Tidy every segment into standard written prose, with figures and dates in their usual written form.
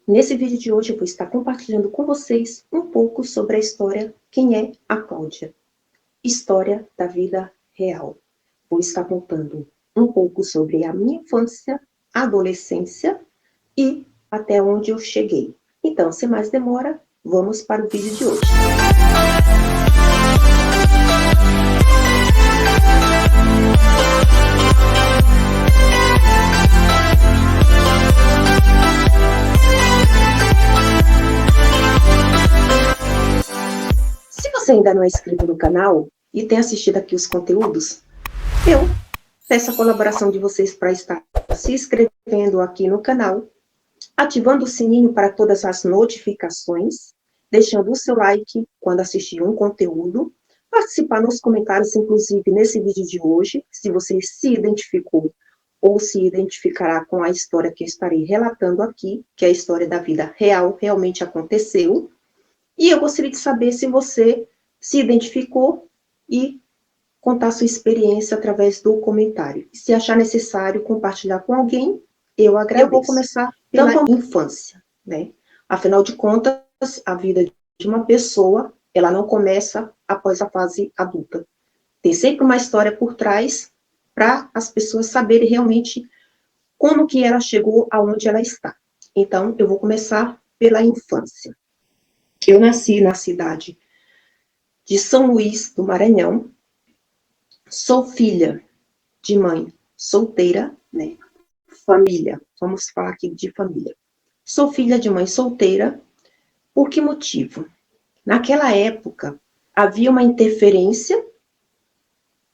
Nesse vídeo de hoje eu vou estar compartilhando com vocês um pouco sobre a história Quem é a Cláudia? História da vida real. Vou estar contando um pouco sobre a minha infância, adolescência e até onde eu cheguei. Então, sem mais demora, vamos para o vídeo de hoje. Se você ainda não é inscrito no canal e tem assistido aqui os conteúdos, eu peço a colaboração de vocês para estar se inscrevendo aqui no canal, ativando o sininho para todas as notificações, deixando o seu like quando assistir um conteúdo, participar nos comentários, inclusive nesse vídeo de hoje, se você se identificou ou se identificará com a história que eu estarei relatando aqui, que é a história da vida real, realmente aconteceu. E eu gostaria de saber se você se identificou e contar sua experiência através do comentário. Se achar necessário compartilhar com alguém, eu agradeço. Eu vou começar pela infância, né? Afinal de contas, a vida de uma pessoa, ela não começa após a fase adulta. Tem sempre uma história por trás para as pessoas saberem realmente como que ela chegou aonde ela está. Então, eu vou começar pela infância. Eu nasci na cidade de São Luís do Maranhão. Sou filha de mãe solteira, né? Família, vamos falar aqui de família. Sou filha de mãe solteira. Por que motivo? Naquela época, havia uma interferência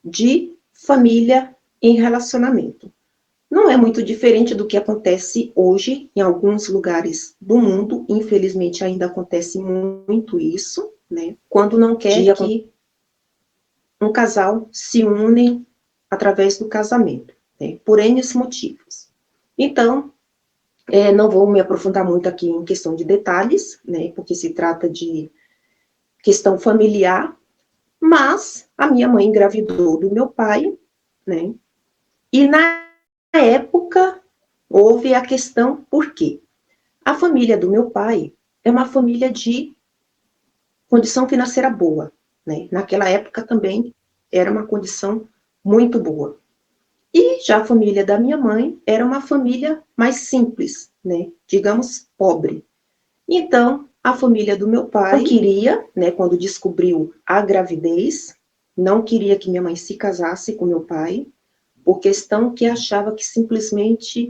de família em relacionamento. Não é muito diferente do que acontece hoje em alguns lugares do mundo. Infelizmente, ainda acontece muito isso, né? Quando não quer que um casal se une através do casamento, né? Por N motivos. Então, não vou me aprofundar muito aqui em questão de detalhes, né? Porque se trata de questão familiar, mas a minha mãe engravidou do meu pai, né? E na época, houve a questão por quê? A família do meu pai é uma família de condição financeira boa, né? Naquela época também era uma condição muito boa. E já a família da minha mãe era uma família mais simples, né? Digamos, pobre. Então, a família do meu pai não queria, né, quando descobriu a gravidez, não queria que minha mãe se casasse com meu pai, por questão que achava que simplesmente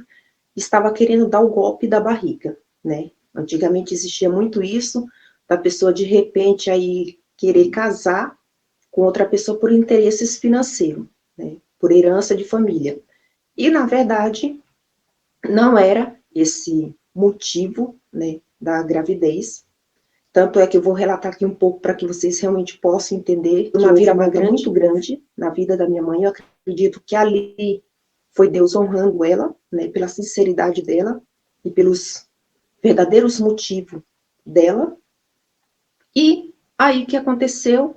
estava querendo dar o golpe da barriga, né? Antigamente existia muito isso, da pessoa de repente aí querer casar com outra pessoa por interesses financeiros, né? Por herança de família. E, na verdade, não era esse motivo, né, da gravidez. Tanto é que eu vou relatar aqui um pouco para que vocês realmente possam entender uma viravolta muito grande na vida da minha mãe. Eu acredito que ali foi Deus honrando ela, né, pela sinceridade dela e pelos verdadeiros motivos dela. E aí que aconteceu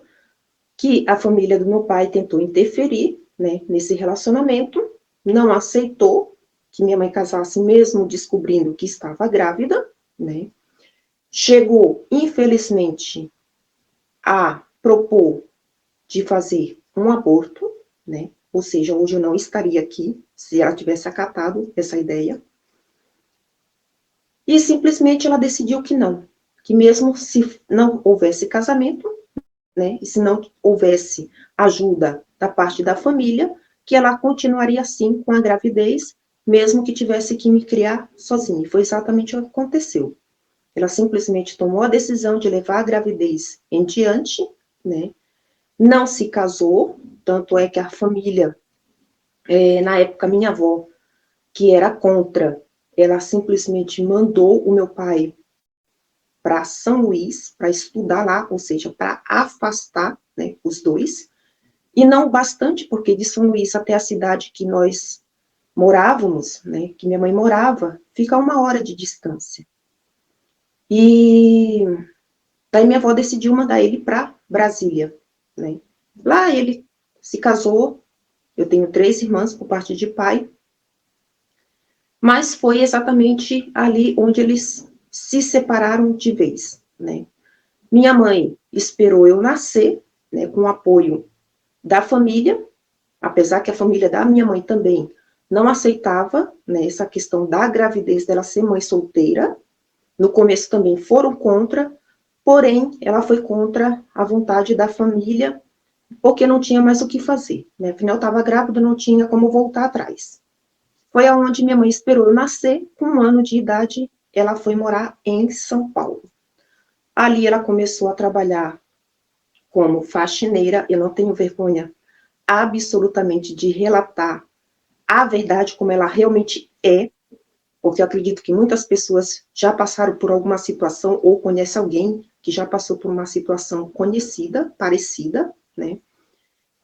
que a família do meu pai tentou interferir, né, nesse relacionamento, não aceitou que minha mãe casasse mesmo descobrindo que estava grávida, né? Chegou, infelizmente, a propor de fazer um aborto, né? Ou seja, hoje eu não estaria aqui se ela tivesse acatado essa ideia. E simplesmente ela decidiu que mesmo se não houvesse casamento, né, e se não houvesse ajuda da parte da família, que ela continuaria assim com a gravidez, mesmo que tivesse que me criar sozinha. E foi exatamente o que aconteceu. Ela simplesmente tomou a decisão de levar a gravidez em diante, né, não se casou, tanto é que a família, na época minha avó, que era contra, ela simplesmente mandou o meu pai para São Luís, para estudar lá, ou seja, para afastar, né, os dois. E não bastante, porque de São Luís até a cidade que nós morávamos, né, que minha mãe morava, fica 1 hora de distância. E daí minha avó decidiu mandar ele para Brasília, né. Lá ele se casou, eu tenho 3 irmãs por parte de pai, mas foi exatamente ali onde eles se separaram de vez, né? Minha mãe esperou eu nascer, né, com o apoio da família, apesar que a família da minha mãe também não aceitava, né, essa questão da gravidez dela ser mãe solteira. No começo também foram contra, porém, ela foi contra a vontade da família, porque não tinha mais o que fazer, né? Afinal, estava grávida, não tinha como voltar atrás. Foi aonde minha mãe esperou eu nascer, com 1 ano de idade, ela foi morar em São Paulo. Ali ela começou a trabalhar como faxineira, eu não tenho vergonha absolutamente de relatar a verdade como ela realmente é, porque eu acredito que muitas pessoas já passaram por alguma situação ou conhece alguém que já passou por uma situação conhecida, parecida, né?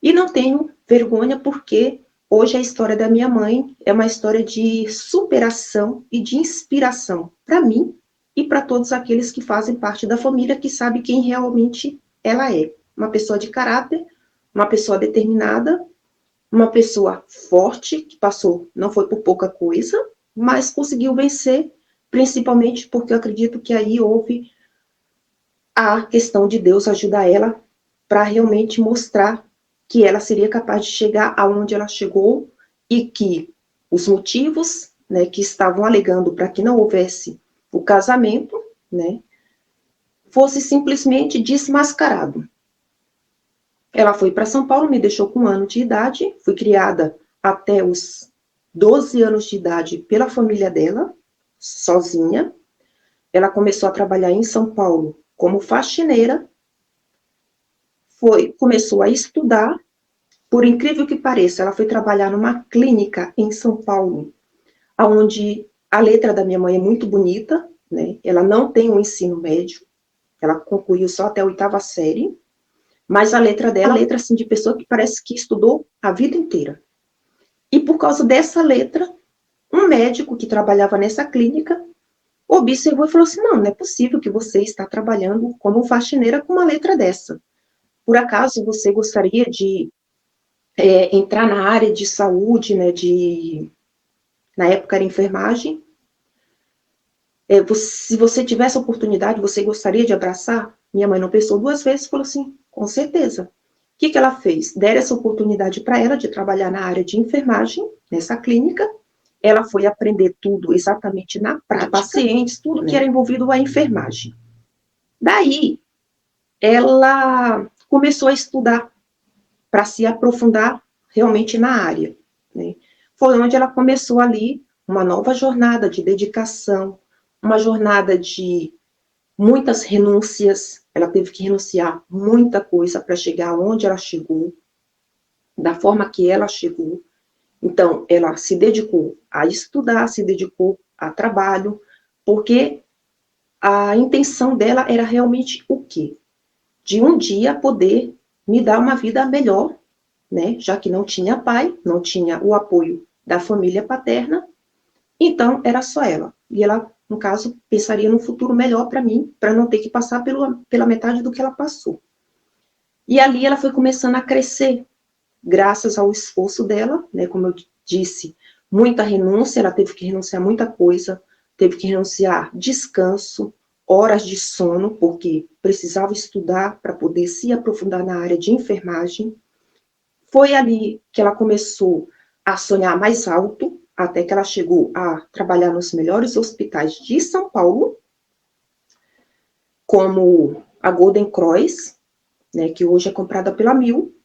E não tenho vergonha porque hoje a história da minha mãe é uma história de superação e de inspiração para mim e para todos aqueles que fazem parte da família, que sabe quem realmente ela é. Uma pessoa de caráter, uma pessoa determinada, uma pessoa forte, que passou, não foi por pouca coisa, mas conseguiu vencer, principalmente porque eu acredito que aí houve a questão de Deus ajudar ela para realmente mostrar que ela seria capaz de chegar aonde ela chegou e que os motivos, né, que estavam alegando para que não houvesse o casamento, né, fosse simplesmente desmascarado. Ela foi para São Paulo, me deixou com 1 ano de idade, fui criada até os 12 anos de idade pela família dela, sozinha. Ela começou a trabalhar em São Paulo como faxineira, começou a estudar, por incrível que pareça, ela foi trabalhar numa clínica em São Paulo, onde a letra da minha mãe é muito bonita, né? Ela não tem um ensino médio, ela concluiu só até a 8ª série, mas a letra dela é letra assim, de pessoa que parece que estudou a vida inteira. E por causa dessa letra, um médico que trabalhava nessa clínica observou e falou assim, não é possível que você está trabalhando como faxineira com uma letra dessa. Por acaso você gostaria de entrar na área de saúde, né, na época era enfermagem? Se você tivesse a oportunidade, você gostaria de abraçar? Minha mãe não pensou 2 vezes, falou assim, com certeza. O que ela fez? Deram essa oportunidade para ela de trabalhar na área de enfermagem, nessa clínica. Ela foi aprender tudo exatamente na prática, pacientes, tudo que era envolvido a enfermagem. Daí, ela começou a estudar para se aprofundar realmente na área, né? Foi onde ela começou ali uma nova jornada de dedicação, uma jornada de muitas renúncias. Ela teve que renunciar muita coisa para chegar onde ela chegou, da forma que ela chegou. Então, ela se dedicou a estudar, se dedicou a trabalho, porque a intenção dela era realmente o quê? De um dia poder me dar uma vida melhor, né? Já que não tinha pai, não tinha o apoio da família paterna, então era só ela. E ela, no caso, pensaria num futuro melhor para mim, para não ter que passar pela metade do que ela passou. E ali ela foi começando a crescer, graças ao esforço dela, né? Como eu disse, muita renúncia, ela teve que renunciar a muita coisa, teve que renunciar descanso, horas de sono, porque precisava estudar para poder se aprofundar na área de enfermagem. Foi ali que ela começou a sonhar mais alto, até que ela chegou a trabalhar nos melhores hospitais de São Paulo, como a Golden Cross, né, que hoje é comprada pela Mil.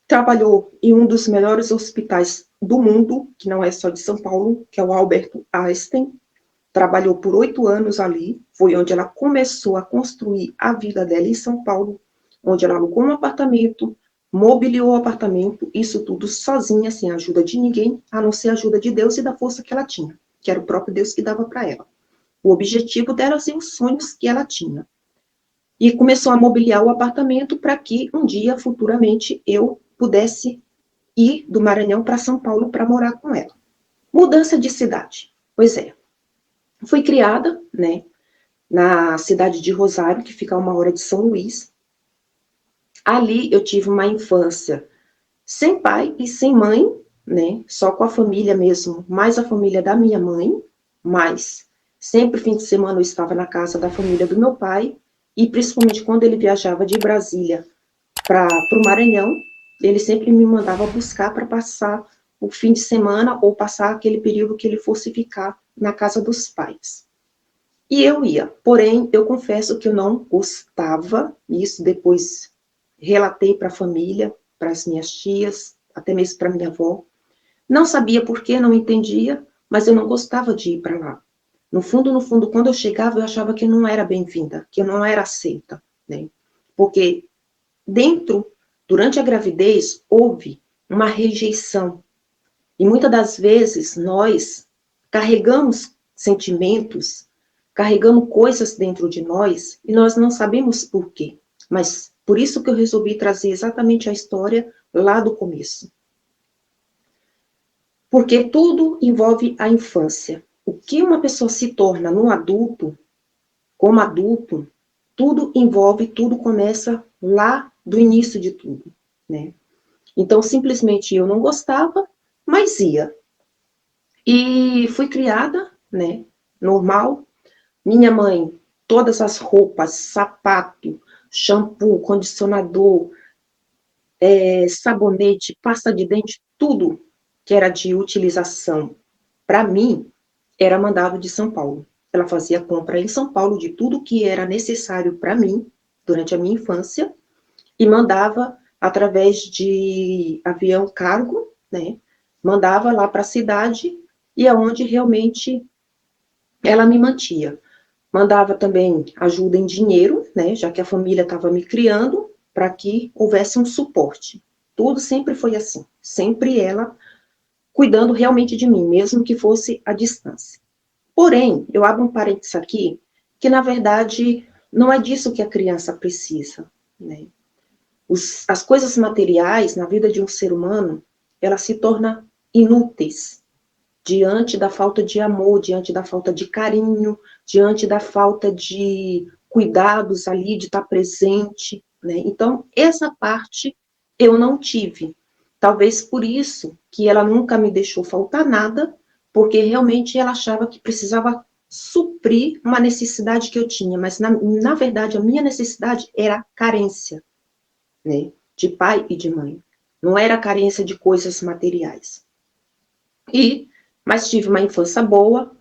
Trabalhou em um dos melhores hospitais do mundo, que não é só de São Paulo, que é o Albert Einstein. Trabalhou por 8 anos ali, foi onde ela começou a construir a vida dela em São Paulo, onde ela alugou um apartamento, mobiliou o apartamento, isso tudo sozinha, sem a ajuda de ninguém, a não ser a ajuda de Deus e da força que ela tinha, que era o próprio Deus que dava para ela. O objetivo dela e os sonhos que ela tinha. E começou a mobiliar o apartamento para que um dia, futuramente, eu pudesse ir do Maranhão para São Paulo para morar com ela. Mudança de cidade. Pois é. Fui criada, né, na cidade de Rosário, que fica a 1 hora de São Luís. Ali eu tive uma infância sem pai e sem mãe, né, só com a família mesmo, mais a família da minha mãe, mas Sempre fim de semana eu estava na casa da família do meu pai, e principalmente quando ele viajava de Brasília para o Maranhão, ele sempre me mandava buscar para passar o fim de semana ou passar aquele período que ele fosse ficar na casa dos pais. E eu ia, porém, eu confesso que eu não gostava, isso depois relatei para a família, para as minhas tias, até mesmo para minha avó. Não sabia por quê, não entendia, mas eu não gostava de ir para lá. No fundo, quando eu chegava, eu achava que eu não era bem-vinda, que eu não era aceita, né? Porque durante a gravidez, houve uma rejeição. E muitas das vezes nós carregamos sentimentos, carregamos coisas dentro de nós e nós não sabemos por quê. Mas por isso que eu resolvi trazer exatamente a história lá do começo. Porque tudo envolve a infância. O que uma pessoa se torna no adulto, como adulto, tudo envolve, tudo começa lá do início de tudo, né? Então, simplesmente eu não gostava, mas ia. E fui criada, né, normal. Minha mãe, todas as roupas, sapato, shampoo, condicionador, sabonete, pasta de dente, tudo que era de utilização para mim, era mandado de São Paulo. Ela fazia compra em São Paulo de tudo que era necessário para mim, durante a minha infância, e mandava através de avião cargo, né? Mandava lá para a cidade, e é onde realmente ela me mantia. Mandava também ajuda em dinheiro, né? Já que a família estava me criando, para que houvesse um suporte. Tudo sempre foi assim, sempre ela cuidando realmente de mim, mesmo que fosse à distância. Porém, eu abro um parênteses aqui, que na verdade não é disso que a criança precisa, né? As coisas materiais na vida de um ser humano, elas se tornam inúteis diante da falta de amor, diante da falta de carinho, diante da falta de cuidados ali, de estar presente, né? Então, essa parte eu não tive. Talvez por isso que ela nunca me deixou faltar nada, porque realmente ela achava que precisava suprir uma necessidade que eu tinha, mas na verdade a minha necessidade era carência, né, de pai e de mãe. Não era carência de coisas materiais. Mas tive uma infância boa,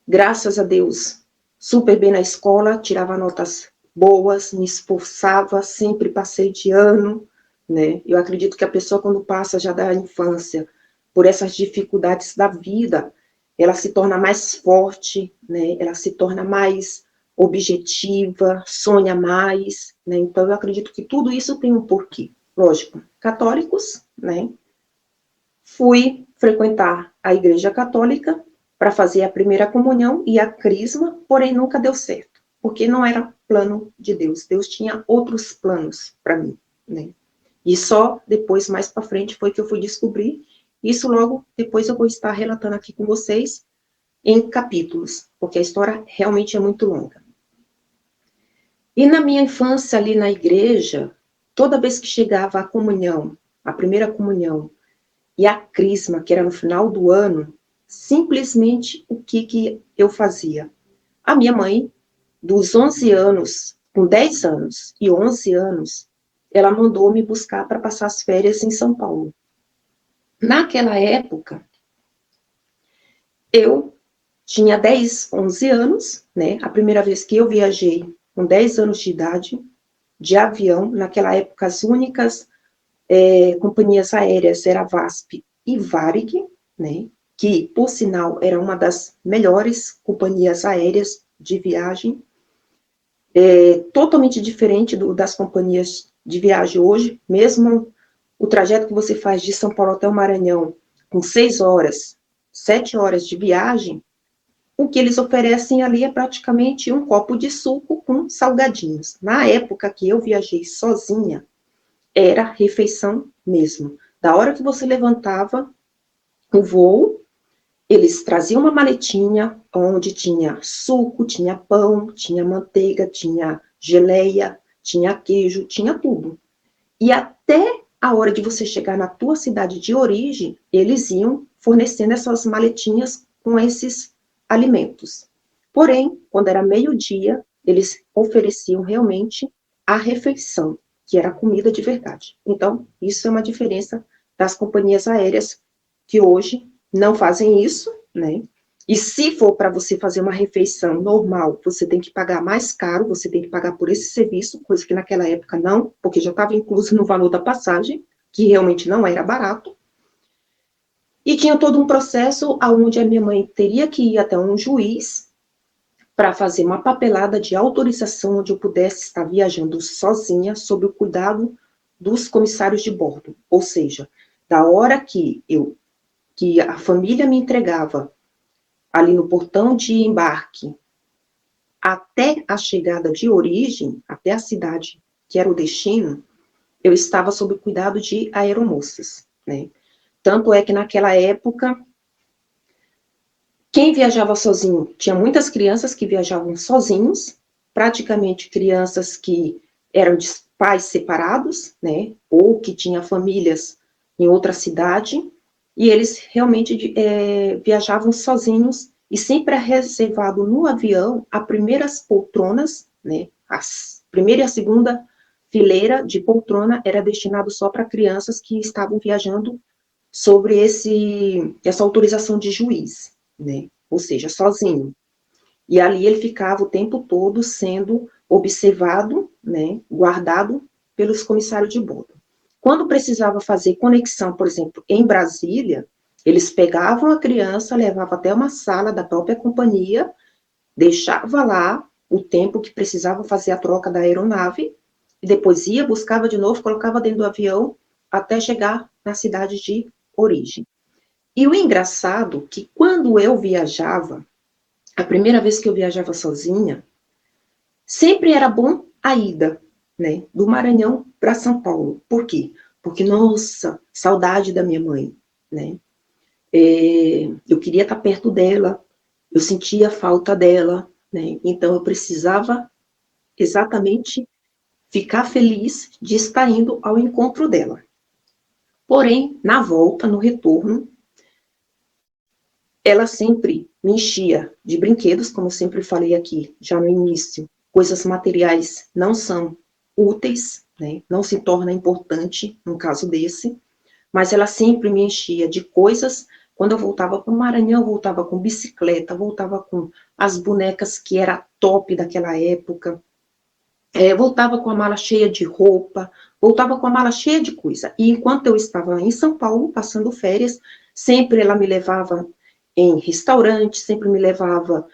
graças a Deus, super bem na escola, tirava notas boas, me esforçava, sempre passei de ano, né? Eu acredito que a pessoa, quando passa já da infância, por essas dificuldades da vida, ela se torna mais forte, né? Ela se torna mais objetiva, sonha mais, né? Então, eu acredito que tudo isso tem um porquê. Lógico, católicos, né? Fui frequentar a Igreja Católica para fazer a primeira comunhão e a crisma, porém nunca deu certo, porque não era plano de Deus. Deus tinha outros planos para mim, né? E só depois, mais para frente, foi que eu fui descobrir. Isso logo depois eu vou estar relatando aqui com vocês em capítulos, porque a história realmente é muito longa. E na minha infância ali na igreja, toda vez que chegava a comunhão, a primeira comunhão, e a crisma, que era no final do ano, simplesmente o que eu fazia? A minha mãe, dos 11 anos, com 10 anos e 11 anos, ela mandou me buscar para passar as férias em São Paulo. Naquela época, eu tinha 10, 11 anos, né? A primeira vez que eu viajei com 10 anos de idade, de avião, naquela época as únicas companhias aéreas era a VASP e Varig, né? Que, por sinal, era uma das melhores companhias aéreas de viagem, totalmente diferente das companhias de viagem hoje, mesmo o trajeto que você faz de São Paulo até o Maranhão, com 6 horas, 7 horas de viagem, o que eles oferecem ali é praticamente um copo de suco com salgadinhos. Na época que eu viajei sozinha, era refeição mesmo. Da hora que você levantava o voo, eles traziam uma maletinha onde tinha suco, tinha pão, tinha manteiga, tinha geleia, tinha queijo, tinha tudo. E até a hora de você chegar na tua cidade de origem, eles iam fornecendo essas maletinhas com esses alimentos. Porém, quando era meio-dia, eles ofereciam realmente a refeição, que era comida de verdade. Então, isso é uma diferença das companhias aéreas, que hoje não fazem isso, né? E se for para você fazer uma refeição normal, você tem que pagar mais caro, você tem que pagar por esse serviço, coisa que naquela época não, porque já estava incluso no valor da passagem, que realmente não era barato. E tinha todo um processo onde a minha mãe teria que ir até um juiz para fazer uma papelada de autorização onde eu pudesse estar viajando sozinha, sob o cuidado dos comissários de bordo. Ou seja, da hora que a família me entregava ali no portão de embarque, até a chegada de origem, até a cidade que era o destino, eu estava sob o cuidado de aeromoças, né? Tanto é que naquela época, quem viajava sozinho, tinha muitas crianças que viajavam sozinhos, praticamente crianças que eram de pais separados, né? Ou que tinham famílias em outra cidade, e eles realmente viajavam sozinhos, e sempre é reservado no avião as primeiras poltronas, né? A primeira e a segunda fileira de poltrona era destinado só para crianças que estavam viajando sobre essa autorização de juiz, né? Ou seja, sozinho. E ali ele ficava o tempo todo sendo observado, né? Guardado pelos comissários de bordo. Quando precisava fazer conexão, por exemplo, em Brasília, eles pegavam a criança, levavam até uma sala da própria companhia, deixava lá o tempo que precisava fazer a troca da aeronave, e depois ia, buscava de novo, colocava dentro do avião, até chegar na cidade de origem. E o engraçado que quando eu viajava, a primeira vez que eu viajava sozinha, sempre era bom a ida, né, do Maranhão para São Paulo. Por quê? Porque, nossa, saudade da minha mãe, né? Eu queria estar perto dela, eu sentia falta dela, né? Então eu precisava exatamente ficar feliz de estar indo ao encontro dela. Porém, na volta, no retorno, ela sempre me enchia de brinquedos, como eu sempre falei aqui, já no início. Coisas materiais não são úteis, né? Não se torna importante num caso desse, mas ela sempre me enchia de coisas. Quando eu voltava para o Maranhão, eu voltava com bicicleta, voltava com as bonecas que era top daquela época, voltava com a mala cheia de roupa, voltava com a mala cheia de coisa. E enquanto eu estava em São Paulo, passando férias, sempre ela me levava em restaurante, sempre me levava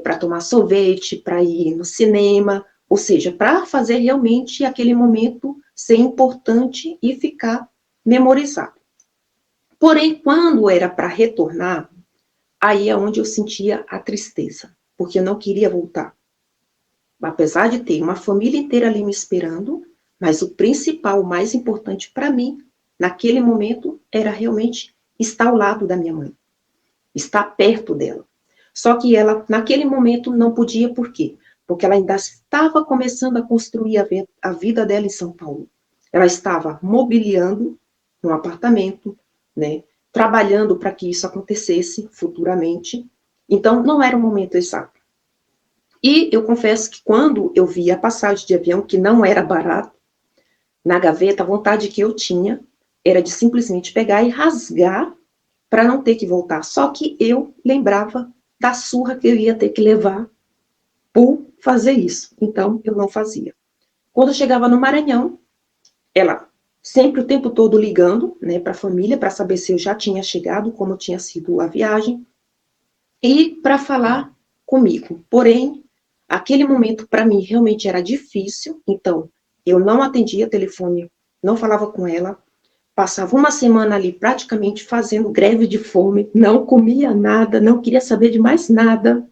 para tomar sorvete, para ir no cinema, ou seja, para fazer realmente aquele momento ser importante e ficar memorizado. Porém, quando era para retornar, aí é onde eu sentia a tristeza, porque eu não queria voltar. Apesar de ter uma família inteira ali me esperando, mas o principal, o mais importante para mim, naquele momento, era realmente estar ao lado da minha mãe, estar perto dela. Só que ela, naquele momento, não podia, por quê? Porque ela ainda estava começando a construir a vida dela em São Paulo. Ela estava mobiliando um apartamento, né, trabalhando para que isso acontecesse futuramente. Então, não era o momento exato. E eu confesso que quando eu vi a passagem de avião, que não era barato, na gaveta, a vontade que eu tinha era de simplesmente pegar e rasgar para não ter que voltar. Só que eu lembrava da surra que eu ia ter que levar por fazer isso. Então, eu não fazia. Quando eu chegava no Maranhão, ela sempre o tempo todo ligando, né, para a família, para saber se eu já tinha chegado, como tinha sido a viagem, e para falar comigo. Porém, aquele momento, para mim, realmente era difícil, então, eu não atendia telefone, não falava com ela, passava uma semana ali praticamente fazendo greve de fome, não comia nada, não queria saber de mais nada.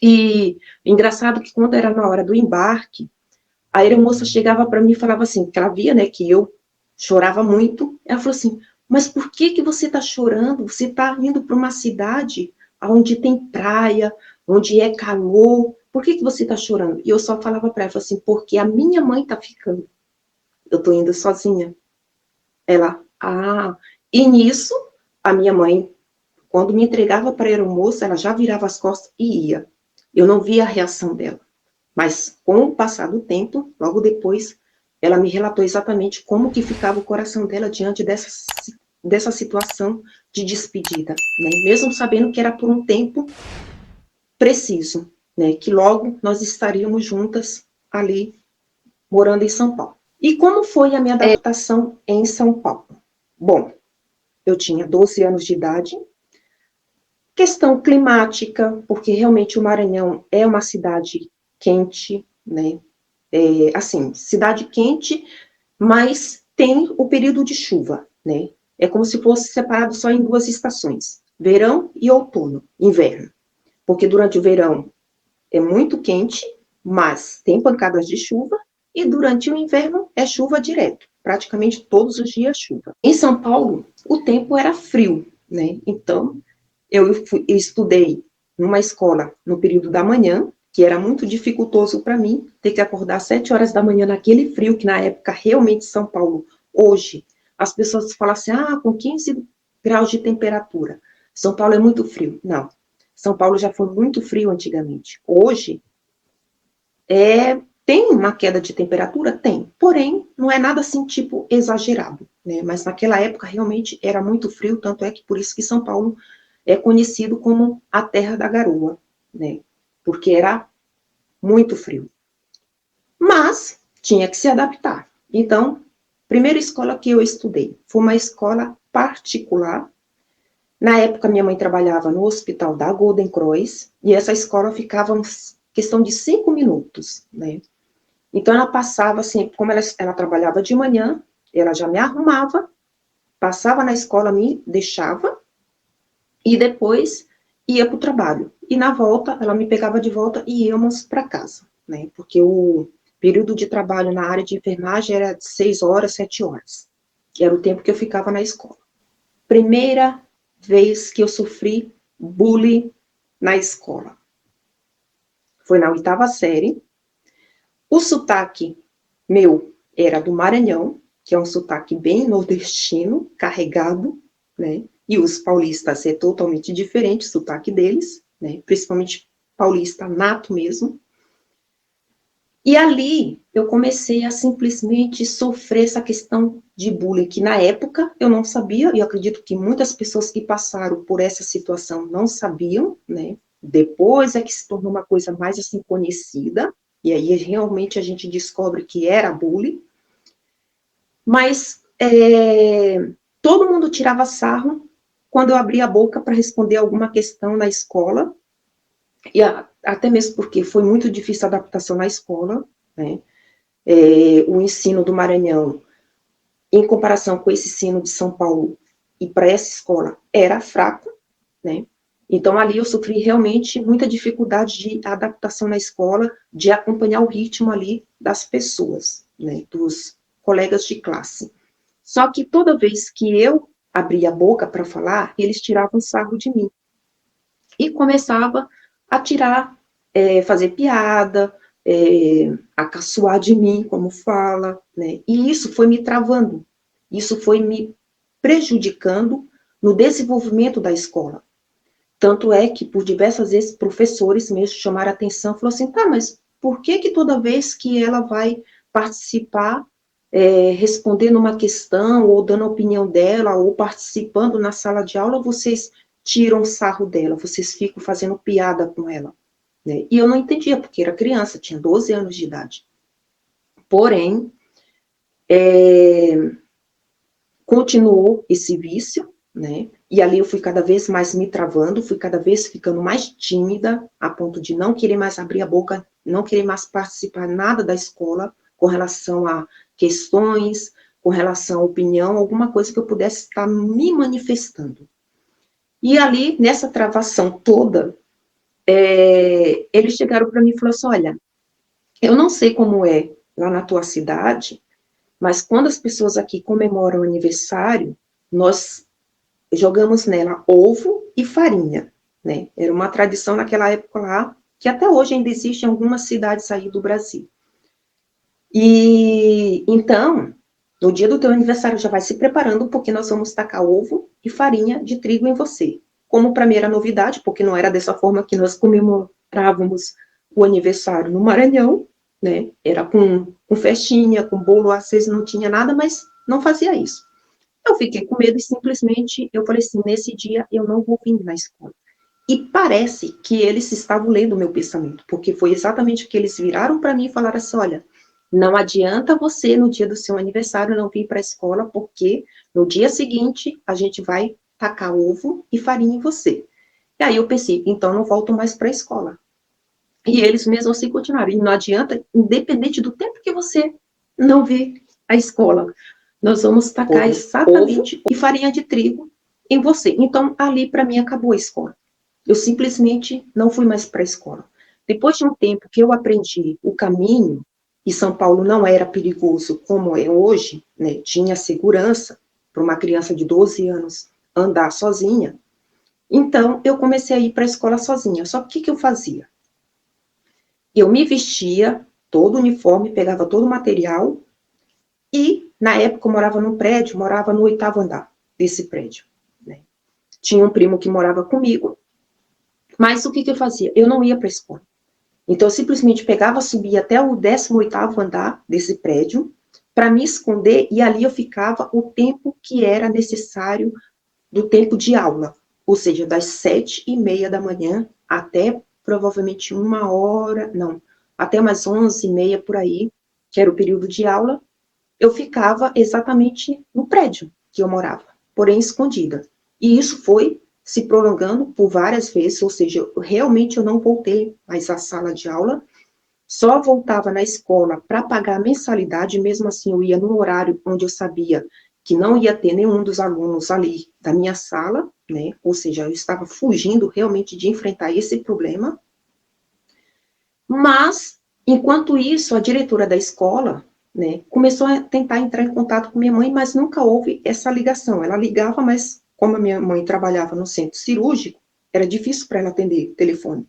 E engraçado que quando era na hora do embarque, a aeromoça chegava para mim e falava assim, que ela via, né, que eu chorava muito, ela falou assim, mas por que você está chorando? Você está indo para uma cidade onde tem praia, onde é calor, por que você está chorando? E eu só falava para ela assim, porque a minha mãe está ficando, eu estou indo sozinha. Ela, e nisso, a minha mãe Quando me entregava para ir ao almoço, ela já virava as costas e ia. Eu não via a reação dela. Mas, com o passar do tempo, logo depois, ela me relatou exatamente como que ficava o coração dela diante dessa situação de despedida, né? Mesmo sabendo que era por um tempo preciso, né? Que logo nós estaríamos juntas ali, morando em São Paulo. E como foi a minha adaptação em São Paulo? Bom, eu tinha 12 anos de idade, questão climática, porque realmente o Maranhão é uma cidade quente, né? Assim, cidade quente, mas tem o período de chuva, né? É como se fosse separado só em duas estações, verão e outono, inverno. Porque durante o verão é muito quente, mas tem pancadas de chuva, e durante o inverno é chuva direto, praticamente todos os dias chuva. Em São Paulo, o tempo era frio, né? Então, eu estudei numa escola no período da manhã, que era muito dificultoso para mim, ter que acordar às 7 horas da manhã naquele frio, que na época realmente São Paulo, hoje, as pessoas falam assim, com 15 graus de temperatura, São Paulo é muito frio. Não, São Paulo já foi muito frio antigamente. Hoje, tem uma queda de temperatura? Tem, porém, não é nada assim, tipo, exagerado, né? Mas naquela época, realmente, era muito frio, tanto é que por isso que São Paulo é conhecido como a terra da garoa, né? Porque era muito frio. Mas tinha que se adaptar. Então, primeira escola que eu estudei foi uma escola particular. Na época, minha mãe trabalhava no hospital da Golden Cross, e essa escola ficava questão de 5 minutos, né? Então, ela passava, assim, como ela trabalhava de manhã, ela já me arrumava, passava na escola, me deixava, e depois ia para o trabalho. E na volta, ela me pegava de volta e íamos para casa, né? Porque o período de trabalho na área de enfermagem era de 6 horas, 7 horas. Que era o tempo que eu ficava na escola. Primeira vez que eu sofri bullying na escola. Foi na 8ª série. O sotaque meu era do Maranhão, que é um sotaque bem nordestino, carregado, né? E os paulistas é totalmente diferente o sotaque deles, né? Principalmente paulista nato mesmo. E ali eu comecei a simplesmente sofrer essa questão de bullying, que na época eu não sabia, e eu acredito que muitas pessoas que passaram por essa situação não sabiam, né? Depois é que se tornou uma coisa mais assim conhecida, e aí realmente a gente descobre que era bullying. Mas todo mundo tirava sarro quando eu abria a boca para responder alguma questão na escola, e até mesmo porque foi muito difícil a adaptação na escola, né? O ensino do Maranhão, em comparação com esse ensino de São Paulo, e para essa escola, era fraco, né? Então, ali eu sofri realmente muita dificuldade de adaptação na escola, de acompanhar o ritmo ali das pessoas, né? Dos colegas de classe. Só que toda vez que eu abria a boca para falar, eles tiravam sarro de mim. E começava a tirar, fazer piada, a caçoar de mim, como fala, né? E isso foi me travando, isso foi me prejudicando no desenvolvimento da escola. Tanto é que, por diversas vezes, professores mesmo chamaram a atenção, falaram assim, tá, mas por que toda vez que ela vai participar, respondendo uma questão, ou dando a opinião dela, ou participando na sala de aula, vocês tiram sarro dela, vocês ficam fazendo piada com ela, né? E eu não entendia, porque era criança, tinha 12 anos de idade. Porém, continuou esse vício, né? E ali eu fui cada vez mais me travando, fui cada vez ficando mais tímida, a ponto de não querer mais abrir a boca, não querer mais participar nada da escola, com relação a questões, com relação à opinião, alguma coisa que eu pudesse estar me manifestando. E ali, nessa travação toda, eles chegaram para mim e falaram assim, olha, eu não sei como é lá na tua cidade, mas quando as pessoas aqui comemoram o aniversário, nós jogamos nela ovo e farinha, né? Era uma tradição naquela época lá, que até hoje ainda existe em algumas cidades aí do Brasil. E, então, no dia do teu aniversário já vai se preparando, porque nós vamos tacar ovo e farinha de trigo em você. como para mim era novidade, porque não era dessa forma que nós comemorávamos o aniversário no Maranhão, né? Era com festinha, com bolo, às vezes não tinha nada, mas não fazia isso. Eu fiquei com medo e simplesmente eu falei assim, nesse dia eu não vou vir na escola. E parece que eles estavam lendo o meu pensamento, porque foi exatamente o que eles viraram para mim e falaram assim, olha, não adianta você no dia do seu aniversário não vir para a escola, porque no dia seguinte a gente vai tacar ovo e farinha em você. E aí eu pensei, então não volto mais para a escola. E eles mesmo assim continuaram. E não adianta, independente do tempo que você não vê a escola, nós vamos tacar exatamente ovo e farinha de trigo em você. Então, ali para mim acabou a escola. Eu simplesmente não fui mais para a escola. Depois de um tempo que eu aprendi o caminho, e São Paulo não era perigoso como é hoje, né, tinha segurança para uma criança de 12 anos andar sozinha, então eu comecei a ir para a escola sozinha. Só que o que eu fazia? Eu me vestia, todo o uniforme, pegava todo o material, e na época eu morava num prédio, morava no 8º andar desse prédio. Né? Tinha um primo que morava comigo, mas o que eu fazia? Eu não ia para a escola. Então, eu simplesmente pegava, subia até o 18º andar desse prédio, para me esconder, e ali eu ficava o tempo que era necessário do tempo de aula, ou seja, das 7h30 da manhã até provavelmente 1 hora, não, até umas 11h30 por aí, que era o período de aula, eu ficava exatamente no prédio que eu morava, porém escondida. E isso foi se prolongando por várias vezes, ou seja, realmente eu não voltei mais à sala de aula, só voltava na escola para pagar a mensalidade, mesmo assim eu ia no horário onde eu sabia que não ia ter nenhum dos alunos ali da minha sala, né? Ou seja, eu estava fugindo realmente de enfrentar esse problema. Mas, enquanto isso, a diretora da escola, né, começou a tentar entrar em contato com minha mãe, mas nunca houve essa ligação. Ela ligava, mas como a minha mãe trabalhava no centro cirúrgico, era difícil para ela atender o telefone.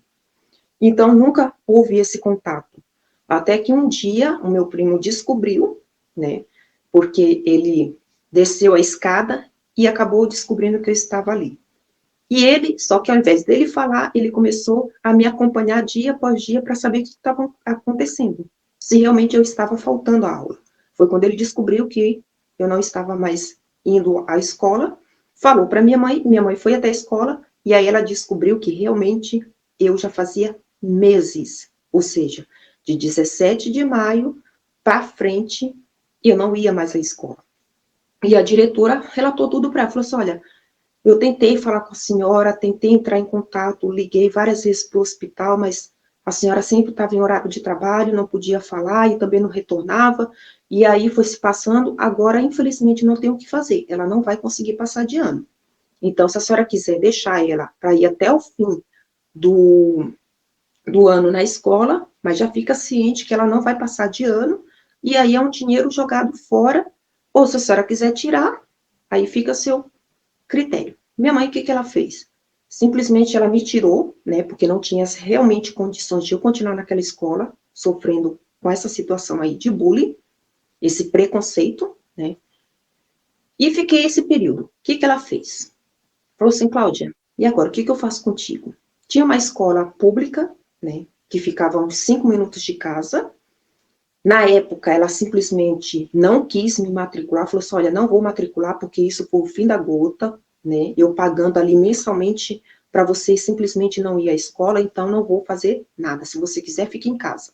Então, nunca houve esse contato. Até que um dia, o meu primo descobriu, né, porque ele desceu a escada e acabou descobrindo que eu estava ali. E ele, só que ao invés dele falar, ele começou a me acompanhar dia após dia para saber o que estava acontecendo, se realmente eu estava faltando à aula. Foi quando ele descobriu que eu não estava mais indo à escola, falou para minha mãe foi até a escola, e aí ela descobriu que realmente eu já fazia meses, ou seja, de 17 de maio para frente, eu não ia mais à escola. E a diretora relatou tudo para ela, falou assim, olha, eu tentei falar com a senhora, tentei entrar em contato, liguei várias vezes para o hospital, mas a senhora sempre estava em horário de trabalho, não podia falar e também não retornava, e aí foi se passando, agora infelizmente não tem o que fazer, ela não vai conseguir passar de ano. Então, se a senhora quiser deixar ela para ir até o fim do ano na escola, mas já fica ciente que ela não vai passar de ano, e aí é um dinheiro jogado fora, ou se a senhora quiser tirar, aí fica a seu critério. Minha mãe, o que ela fez? Simplesmente ela me tirou, né, porque não tinha realmente condições de eu continuar naquela escola, sofrendo com essa situação aí de bullying, esse preconceito, né, e fiquei esse período. O que ela fez? Falou assim, Cláudia, e agora, o que eu faço contigo? Tinha uma escola pública, né, que ficava a uns 5 minutos de casa. Na época, ela simplesmente não quis me matricular, falou assim, olha, não vou matricular porque isso foi o fim da gota, né, eu pagando ali mensalmente para você simplesmente não ir à escola, então não vou fazer nada, se você quiser, fique em casa.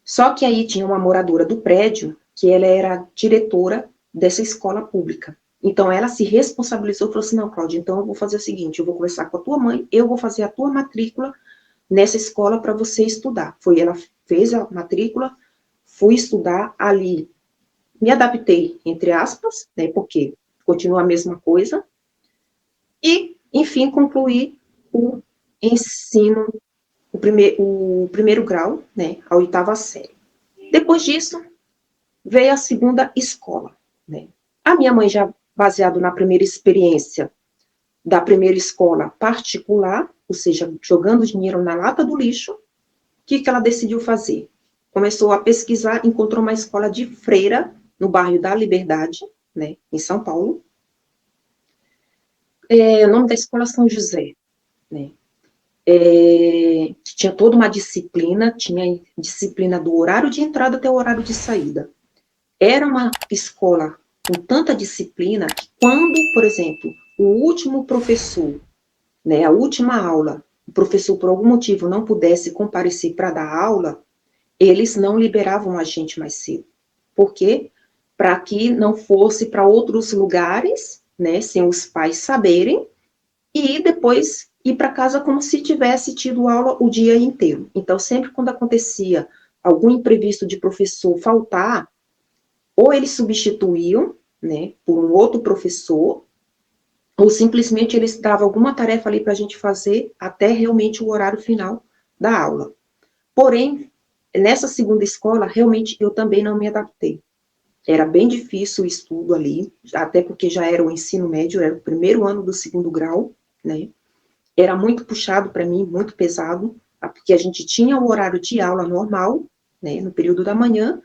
Só que aí tinha uma moradora do prédio, que ela era diretora dessa escola pública. Então, ela se responsabilizou e falou assim, não, Cláudia, então eu vou fazer o seguinte, eu vou conversar com a tua mãe, eu vou fazer a tua matrícula nessa escola para você estudar. Ela fez a matrícula, fui estudar ali, me adaptei, entre aspas, né, porque continua a mesma coisa, e, enfim, concluí o ensino, o primeiro grau, né, a 8ª série. Depois disso, veio a segunda escola, né. A minha mãe já, baseado na primeira experiência da primeira escola particular, ou seja, jogando dinheiro na lata do lixo, o que ela decidiu fazer? Começou a pesquisar, encontrou uma escola de freira, no bairro da Liberdade, né, em São Paulo. O nome da escola São José, né? Tinha toda uma disciplina, tinha disciplina do horário de entrada até o horário de saída. Era uma escola com tanta disciplina que quando, por exemplo, o último professor, né, a última aula, o professor por algum motivo não pudesse comparecer para dar aula, eles não liberavam a gente mais cedo. Por quê? Para que não fosse para outros lugares, né, sem os pais saberem, e depois ir para casa como se tivesse tido aula o dia inteiro. Então, sempre quando acontecia algum imprevisto de professor faltar, ou eles substituíam, né, por um outro professor, ou simplesmente eles davam alguma tarefa ali para a gente fazer até realmente o horário final da aula. Porém, nessa segunda escola, realmente eu também não me adaptei. Era bem difícil o estudo ali, até porque já era o ensino médio, era o primeiro ano do segundo grau, né? Era muito puxado para mim, muito pesado, porque a gente tinha o horário de aula normal, né, no período da manhã,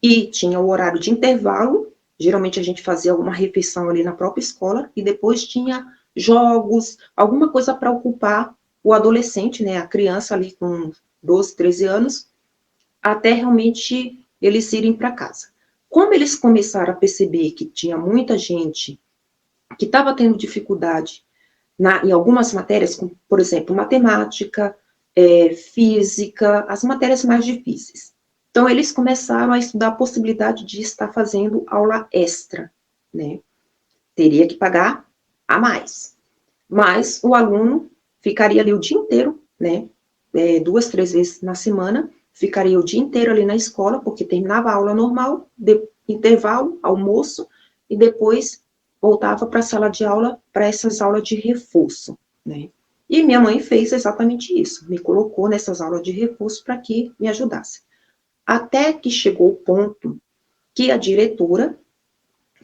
e tinha o horário de intervalo, geralmente a gente fazia alguma refeição ali na própria escola, e depois tinha jogos, alguma coisa para ocupar o adolescente, né, a criança ali com 12, 13 anos, até realmente eles irem para casa. Como eles começaram a perceber que tinha muita gente que estava tendo dificuldade em algumas matérias, como, por exemplo, matemática, física, as matérias mais difíceis. Então, eles começaram a estudar a possibilidade de estar fazendo aula extra, né? Teria que pagar a mais. Mas o aluno ficaria ali o dia inteiro, né? 2, 3 vezes na semana, ficaria o dia inteiro ali na escola, porque terminava a aula normal, intervalo, almoço, e depois voltava para a sala de aula para essas aulas de reforço, né? E minha mãe fez exatamente isso, me colocou nessas aulas de reforço para que me ajudasse. Até que chegou o ponto que a diretora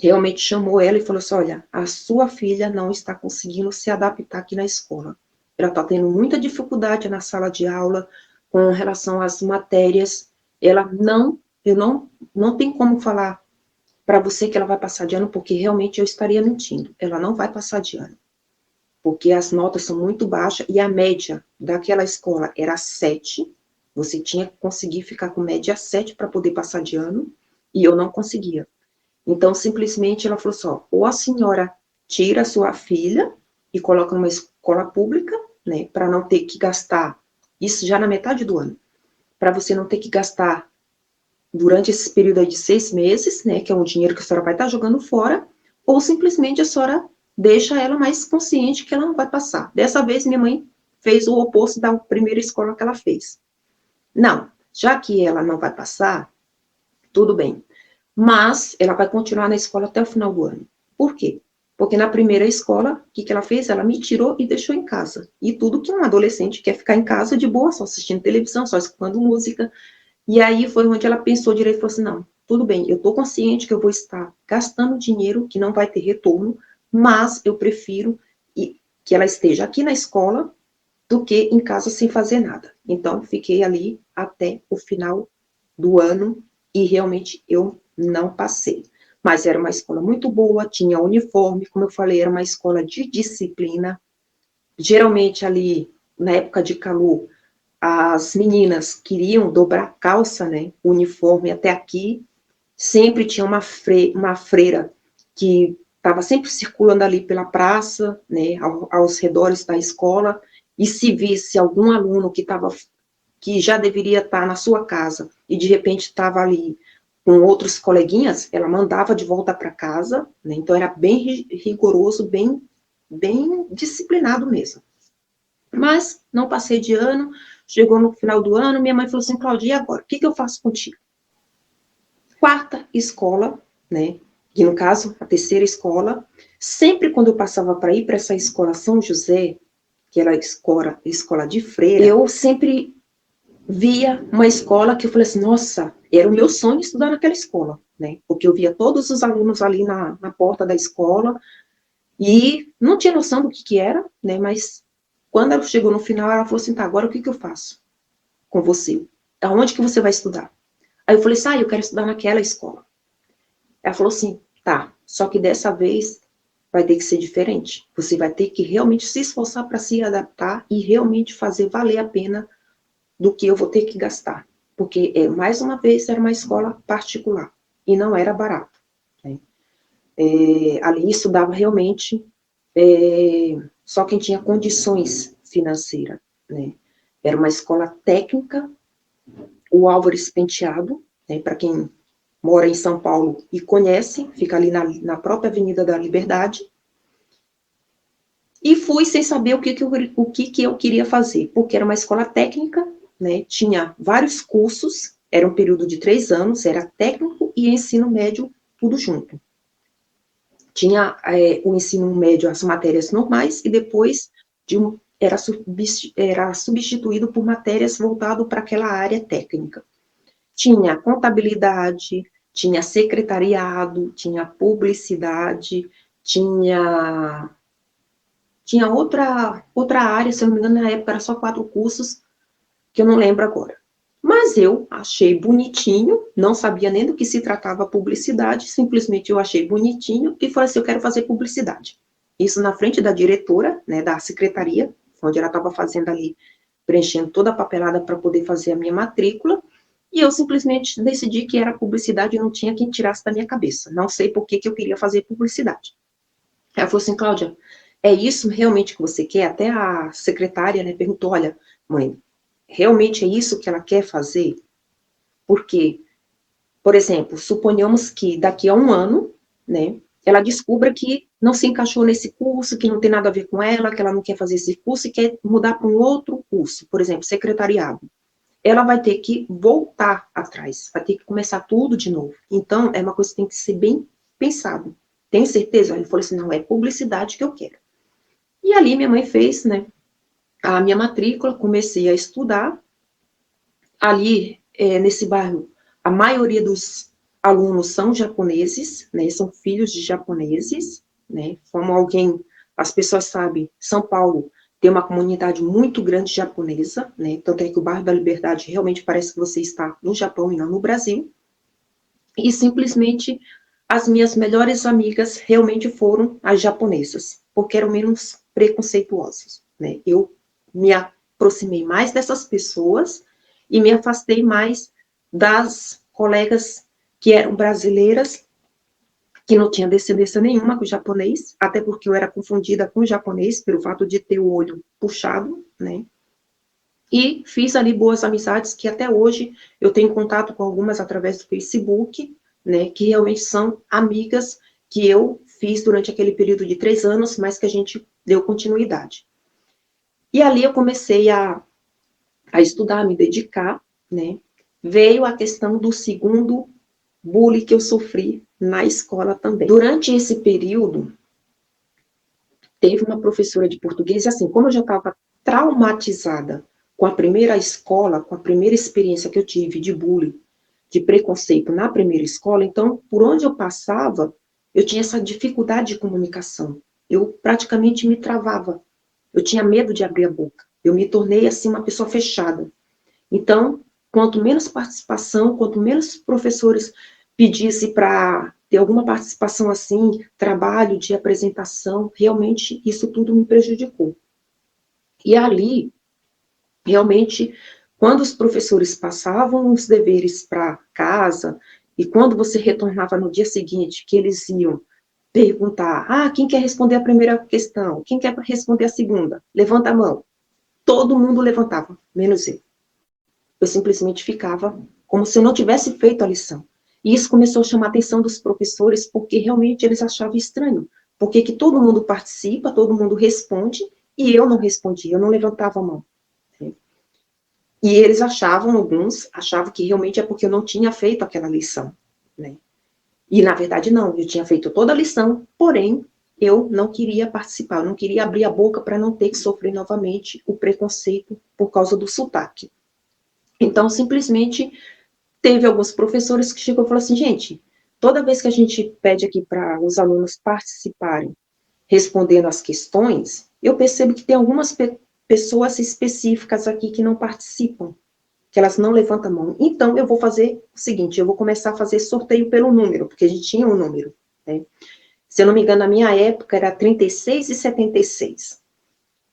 realmente chamou ela e falou assim, olha, a sua filha não está conseguindo se adaptar aqui na escola. Ela está tendo muita dificuldade na sala de aula com relação às matérias. Eu não tem como falar para você que ela vai passar de ano, porque realmente eu estaria mentindo. Ela não vai passar de ano, porque as notas são muito baixas e a média daquela escola era 7. Você tinha que conseguir ficar com média 7 para poder passar de ano, e eu não conseguia. Então, simplesmente, ela falou assim, ó, ou a senhora tira a sua filha e coloca numa escola pública, né, para não ter que gastar, isso já na metade do ano, para você não ter que gastar durante esse período aí de 6 meses, né, que é um dinheiro que a senhora vai estar jogando fora, ou simplesmente a senhora deixa ela mais consciente que ela não vai passar. Dessa vez, minha mãe fez o oposto da primeira escola que ela fez. Não, já que ela não vai passar, tudo bem, mas ela vai continuar na escola até o final do ano. Por quê? Porque na primeira escola, o que ela fez? Ela me tirou e deixou em casa. E tudo que um adolescente quer ficar em casa de boa, só assistindo televisão, só escutando música. E aí foi onde ela pensou direito e falou assim, não, tudo bem, eu estou consciente que eu vou estar gastando dinheiro que não vai ter retorno, mas eu prefiro que ela esteja aqui na escola do que em casa sem fazer nada. Então, fiquei ali até o final do ano e realmente eu não passei. Mas era uma escola muito boa, tinha uniforme, como eu falei, era uma escola de disciplina. Geralmente ali, na época de calor, as meninas queriam dobrar a calça, né, o uniforme até aqui. Sempre tinha uma freira que estava sempre circulando ali pela praça, né, aos redores da escola, e se visse algum aluno que já deveria estar na sua casa e de repente estava ali com outros coleguinhas, ela mandava de volta para casa, né? Então era bem rigoroso, bem disciplinado mesmo. Mas não passei de ano, chegou no final do ano, minha mãe falou assim, Claudia, e agora? O que eu faço contigo? Quarta escola, né? Que no caso, a terceira escola, sempre quando eu passava para ir para essa escola São José, que era a escola de freira, eu sempre via uma escola que eu falei assim, nossa, era o meu sonho estudar naquela escola, né? Porque eu via todos os alunos ali na porta da escola e não tinha noção do que era, né? Mas quando ela chegou no final, ela falou assim, tá, agora o que eu faço com você? Aonde que você vai estudar? Aí eu falei assim, eu quero estudar naquela escola. Ela falou assim, tá, só que dessa vez vai ter que ser diferente. Você vai ter que realmente se esforçar para se adaptar e realmente fazer valer a pena do que eu vou ter que gastar. Porque, mais uma vez, era uma escola particular e não era barato. Né? Ali estudava realmente só quem tinha condições financeiras. Né? Era uma escola técnica, o Álvares Penteado, né, para quem mora em São Paulo e conhece, fica ali na própria Avenida da Liberdade. E fui sem saber o que eu queria fazer, porque era uma escola técnica, né, tinha vários cursos, era um período de 3 anos, era técnico e ensino médio, tudo junto. Tinha o ensino médio, as matérias normais, e depois era substituído por matérias voltadas para aquela área técnica. Tinha contabilidade, tinha secretariado, tinha publicidade, tinha outra área, se eu não me engano, na época era só 4 cursos, que eu não lembro agora. Mas eu achei bonitinho, não sabia nem do que se tratava publicidade, simplesmente eu achei bonitinho e falei assim, eu quero fazer publicidade. Isso na frente da diretora, né, da secretaria, onde ela estava fazendo ali, preenchendo toda a papelada para poder fazer a minha matrícula, e eu simplesmente decidi que era publicidade e não tinha quem tirasse da minha cabeça. Não sei por que eu queria fazer publicidade. Ela falou assim, Cláudia, é isso realmente que você quer? Até a secretária, né, perguntou, olha, mãe, realmente é isso que ela quer fazer? Porque, por exemplo, suponhamos que daqui a 1 ano, né, ela descubra que não se encaixou nesse curso, que não tem nada a ver com ela, que ela não quer fazer esse curso e quer mudar para um outro curso, por exemplo, secretariado. Ela vai ter que voltar atrás, vai ter que começar tudo de novo. Então, é uma coisa que tem que ser bem pensado. Tem certeza? Ele falou assim, não, é publicidade que eu quero. E ali minha mãe fez, né, a minha matrícula, comecei a estudar. Ali, nesse bairro, a maioria dos alunos são japoneses, né, são filhos de japoneses, né, como as pessoas sabem, São Paulo tem uma comunidade muito grande japonesa, né, tanto é que o bairro da Liberdade realmente parece que você está no Japão e não no Brasil, e simplesmente as minhas melhores amigas realmente foram as japonesas, porque eram menos preconceituosas, né, eu me aproximei mais dessas pessoas e me afastei mais das colegas que eram brasileiras, que não tinha descendência nenhuma com o japonês, até porque eu era confundida com o japonês, pelo fato de ter o olho puxado, né, e fiz ali boas amizades, que até hoje eu tenho contato com algumas através do Facebook, né, que realmente são amigas que eu fiz durante aquele período de 3 anos, mas que a gente deu continuidade. E ali eu comecei a estudar, a me dedicar, né, veio a questão do segundo bullying que eu sofri na escola também. Durante esse período, teve uma professora de português, e assim, como eu já estava traumatizada com a primeira escola, com a primeira experiência que eu tive de bullying, de preconceito na primeira escola, então, por onde eu passava, eu tinha essa dificuldade de comunicação. Eu praticamente me travava. Eu tinha medo de abrir a boca. Eu me tornei, assim, uma pessoa fechada. Então, quanto menos participação, quanto menos professores pedissem para ter alguma participação assim, trabalho de apresentação, realmente isso tudo me prejudicou. E ali, realmente, quando os professores passavam os deveres para casa, e quando você retornava no dia seguinte, que eles iam perguntar, quem quer responder a primeira questão? Quem quer responder a segunda? Levanta a mão. Todo mundo levantava, menos eu. Eu simplesmente ficava como se eu não tivesse feito a lição. E isso começou a chamar a atenção dos professores, porque realmente eles achavam estranho. Porque que todo mundo participa, todo mundo responde, e eu não respondia, eu não levantava a mão. Né? E eles alguns achavam que realmente é porque eu não tinha feito aquela lição. Né? E na verdade não, eu tinha feito toda a lição, porém eu não queria participar, eu não queria abrir a boca para não ter que sofrer novamente o preconceito por causa do sotaque. Então, simplesmente, teve alguns professores que chegou e falou assim, gente, toda vez que a gente pede aqui para os alunos participarem, respondendo as questões, eu percebo que tem algumas pessoas específicas aqui que não participam, que elas não levantam a mão. Então, eu vou fazer o seguinte, eu vou começar a fazer sorteio pelo número, porque a gente tinha um número, né? Se eu não me engano, na minha época era 36 e 76.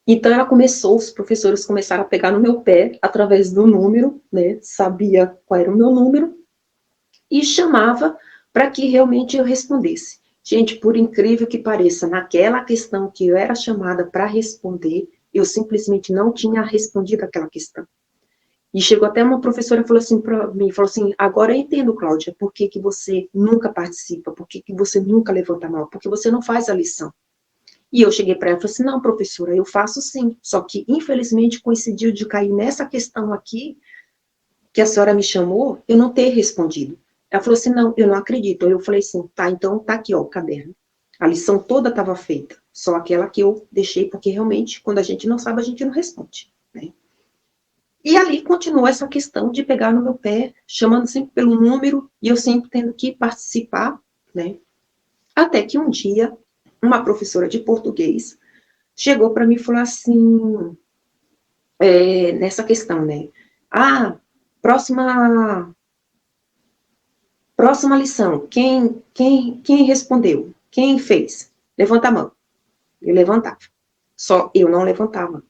Então, os professores começaram a pegar no meu pé, através do número, né, sabia qual era o meu número, e chamava para que realmente eu respondesse. Gente, por incrível que pareça, naquela questão que eu era chamada para responder, eu simplesmente não tinha respondido aquela questão. E chegou até uma professora e falou assim para mim, falou assim, agora eu entendo, Cláudia, por que você nunca participa, por que você nunca levanta a mão, porque você não faz a lição. E eu cheguei para ela e falei assim, não, professora, eu faço sim, só que infelizmente coincidiu de cair nessa questão aqui, que a senhora me chamou, eu não ter respondido. Ela falou assim, não, eu não acredito. Eu falei assim, tá, então tá aqui, ó, o caderno. A lição toda estava feita, só aquela que eu deixei, porque realmente, quando a gente não sabe, a gente não responde, né? E ali continua essa questão de pegar no meu pé, chamando sempre pelo número, e eu sempre tendo que participar, né? Até que um dia, uma professora de português chegou para mim e falou assim, nessa questão, né? Ah, próxima Próxima lição. Quem respondeu? Quem fez? Levanta a mão. Eu levantava. Só eu não levantava.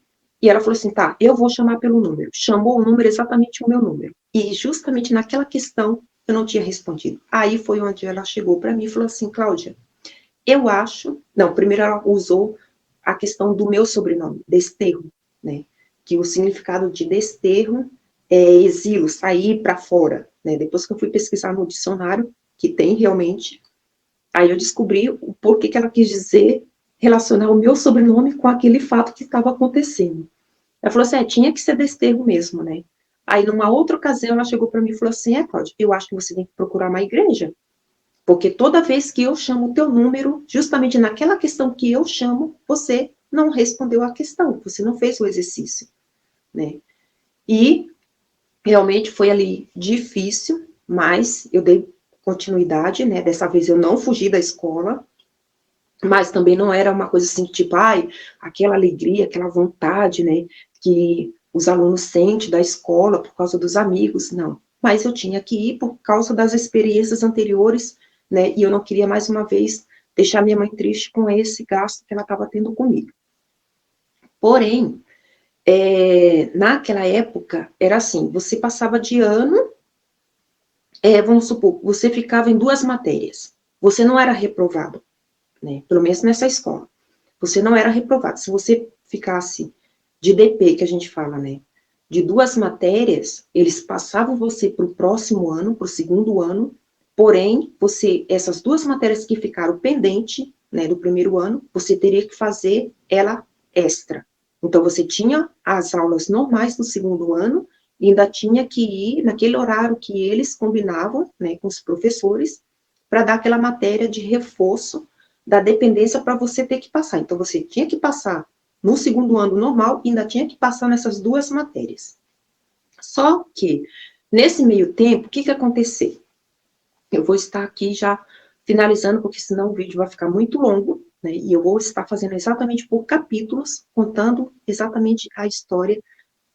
E ela falou assim, tá, eu vou chamar pelo número. Chamou o número, exatamente o meu número. E justamente naquela questão, eu não tinha respondido. Aí foi onde ela chegou para mim e falou assim, Cláudia, eu acho... Não, primeiro ela usou a questão do meu sobrenome, Desterro, né? Que o significado de desterro é exílio, sair para fora, né? Depois que eu fui pesquisar no dicionário, que tem realmente, aí eu descobri o porquê que ela quis dizer, relacionar o meu sobrenome com aquele fato que estava acontecendo. Ela falou assim, tinha que ser desterro mesmo, né? Aí, numa outra ocasião, ela chegou para mim e falou assim, Cláudia, eu acho que você tem que procurar uma igreja, porque toda vez que eu chamo o teu número, justamente naquela questão que eu chamo, você não respondeu a questão, você não fez o exercício, né? E realmente foi ali difícil, mas eu dei continuidade, né? Dessa vez eu não fugi da escola, mas também não era uma coisa assim, tipo, ai, aquela alegria, aquela vontade, né? Que os alunos sentem da escola por causa dos amigos, não. Mas eu tinha que ir por causa das experiências anteriores, né? E eu não queria mais uma vez deixar minha mãe triste com esse gasto que ela estava tendo comigo. Porém, naquela época, era assim, você passava de ano, vamos supor, você ficava em 2 matérias, você não era reprovado, né? Pelo menos nessa escola. Você não era reprovado. Se você ficasse de DP, que a gente fala, né? De 2 matérias, eles passavam você para o próximo ano, para o segundo ano, porém, essas 2 matérias que ficaram pendente, né, do primeiro ano, você teria que fazer ela extra. Então, você tinha as aulas normais do segundo ano, e ainda tinha que ir naquele horário que eles combinavam, né, com os professores, para dar aquela matéria de reforço da dependência para você ter que passar. Então, você tinha que passar no segundo ano normal e ainda tinha que passar nessas 2 matérias. Só que, nesse meio tempo, o que aconteceu? Eu vou estar aqui já finalizando, porque senão o vídeo vai ficar muito longo, né? E eu vou estar fazendo exatamente por capítulos, contando exatamente a história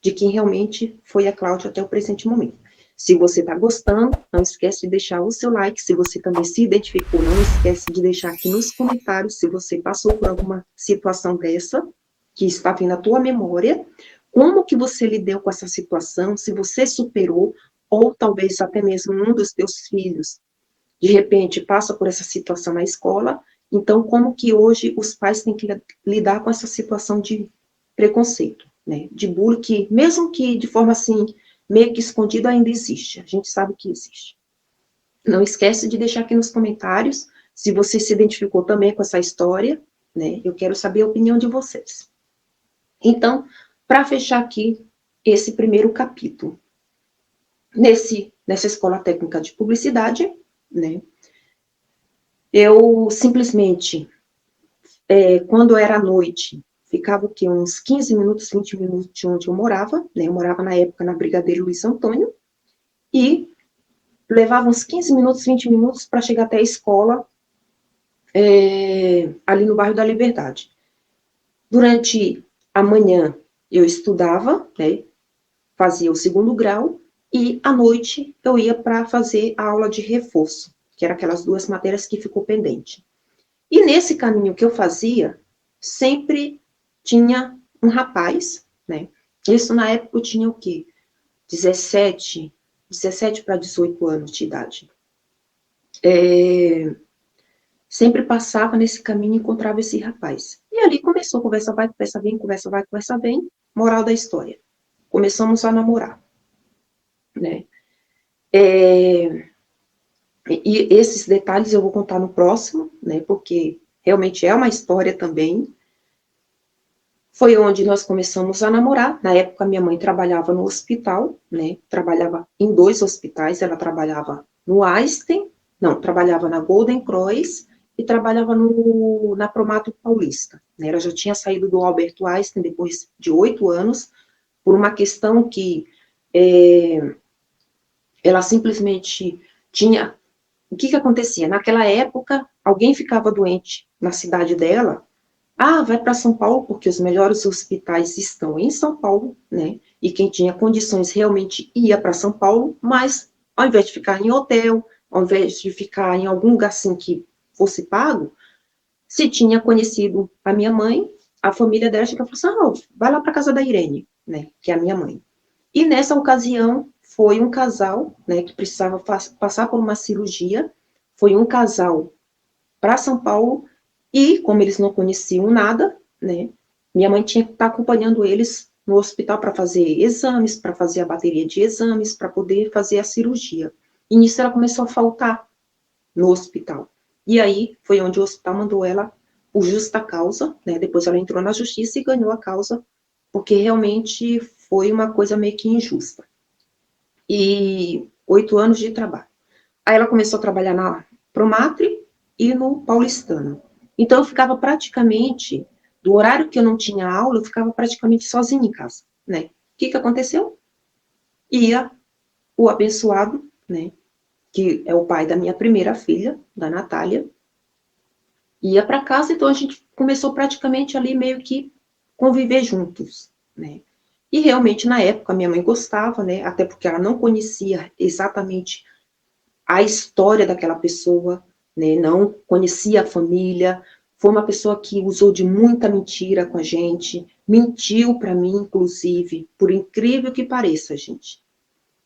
de quem realmente foi a Cláudia até o presente momento. Se você está gostando, não esquece de deixar o seu like. Se você também se identificou, não esquece de deixar aqui nos comentários se você passou por alguma situação dessa, que está vindo à tua memória, como que você lidou com essa situação, se você superou, ou talvez até mesmo um dos teus filhos, de repente, passa por essa situação na escola, então como que hoje os pais têm que lidar com essa situação de preconceito, né, de bullying, que mesmo que de forma assim, meio que escondida, ainda existe, a gente sabe que existe. Não esquece de deixar aqui nos comentários, se você se identificou também com essa história, né, eu quero saber a opinião de vocês. Então, para fechar aqui esse primeiro capítulo, nessa escola técnica de publicidade, né, eu simplesmente, quando era à noite, ficava o quê? Uns 15 minutos, 20 minutos de onde eu morava, né? Eu morava na época na Brigadeiro Luiz Antônio, e levava uns 15 minutos, 20 minutos para chegar até a escola, ali no bairro da Liberdade. Durante a manhã eu estudava, né? Fazia o segundo grau, e à noite eu ia para fazer a aula de reforço, que era aquelas 2 matérias que ficou pendente. E nesse caminho que eu fazia, sempre tinha um rapaz, né? Isso na época eu tinha o quê? 17 para 18 anos de idade. Sempre passava nesse caminho e encontrava esse rapaz. E ali começou, conversa vai, conversa vem, conversa vai, conversa vem. Moral da história. Começamos a namorar, né? E esses detalhes eu vou contar no próximo, né? Porque realmente é uma história também. Foi onde nós começamos a namorar. Na época, minha mãe trabalhava no hospital, né? Trabalhava em 2 hospitais. Ela trabalhava no Einstein, não, trabalhava na Golden Cross e trabalhava na Promato Paulista. Né? Ela já tinha saído do Albert Einstein depois de 8 anos, por uma questão que ela simplesmente tinha... O que acontecia? Naquela época, alguém ficava doente na cidade dela, vai para São Paulo, porque os melhores hospitais estão em São Paulo, né? E quem tinha condições realmente ia para São Paulo, mas ao invés de ficar em hotel, ao invés de ficar em algum lugar assim que fosse pago, se tinha conhecido a minha mãe, a família dela chegou e falou assim, vai lá para casa da Irene, né? Que é a minha mãe. E nessa ocasião, foi um casal, né? Que precisava passar por uma cirurgia, foi um casal para São Paulo, e como eles não conheciam nada, né, minha mãe tinha que estar acompanhando eles no hospital para fazer exames, para fazer a bateria de exames, para poder fazer a cirurgia. E nisso ela começou a faltar no hospital. E aí foi onde o hospital mandou ela por justa causa, né, depois ela entrou na justiça e ganhou a causa, porque realmente foi uma coisa meio que injusta. E 8 anos de trabalho. Aí ela começou a trabalhar na Promatre e no Paulistano. Então, eu ficava praticamente, do horário que eu não tinha aula, eu ficava praticamente sozinha em casa, né? O que aconteceu? Ia o abençoado, né? Que é o pai da minha primeira filha, da Natália, ia para casa, então a gente começou praticamente ali meio que conviver juntos, né? E realmente, na época, minha mãe gostava, né? Até porque ela não conhecia exatamente a história daquela pessoa, né? Não conhecia a família, foi uma pessoa que usou de muita mentira com a gente, mentiu para mim, inclusive, por incrível que pareça, gente.